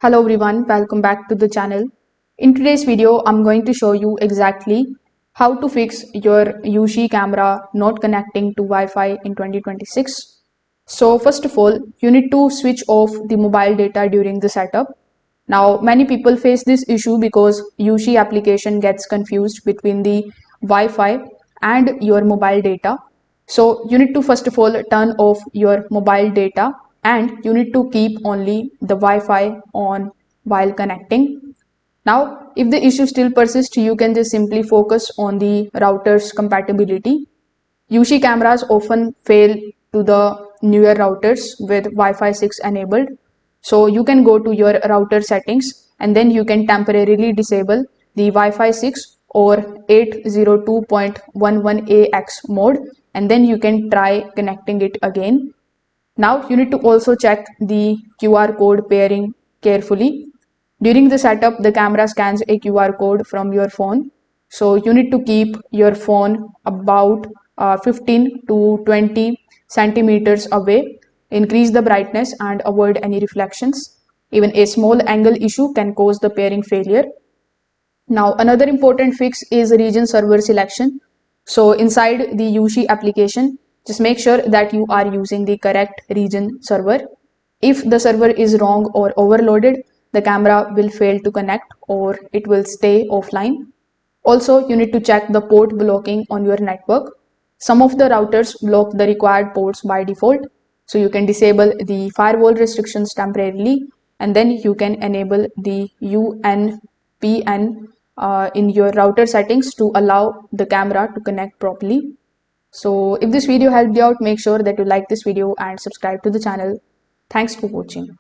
Hello everyone, welcome back to the channel. In today's video, I'm going to show you exactly how to fix your Yoosee camera not connecting to Wi-Fi in 2026. So first of all, you need to switch off the mobile data during the setup. Now, many people face this issue because Yoosee application gets confused between the Wi-Fi and your mobile data. So you need to first of all turn off your mobile data and you need to keep only the Wi-Fi on while connecting. Now, if the issue still persists, you can just simply focus on the router's compatibility. Yoosee cameras often fail to the newer routers with Wi-Fi 6 enabled. So you can go to your router settings and then you can temporarily disable the Wi-Fi 6 or 802.11ax mode and then you can try connecting it again. Now you need to also check the QR code pairing carefully. During the setup, the camera scans a QR code from your phone. So you need to keep your phone about 15 to 20 centimeters away. Increase the brightness and avoid any reflections. Even a small angle issue can cause the pairing failure. Now, another important fix is region server selection. So inside the Yoosee application, just make sure that you are using the correct region server. If the server is wrong or overloaded, the camera will fail to connect or it will stay offline. Also, you need to check the port blocking on your network. Some of the routers block the required ports by default. So you can disable the firewall restrictions temporarily and then you can enable the UNPN in your router settings to allow the camera to connect properly. So if this video helped you out, make sure that you like this video and subscribe to the channel. Thanks for watching.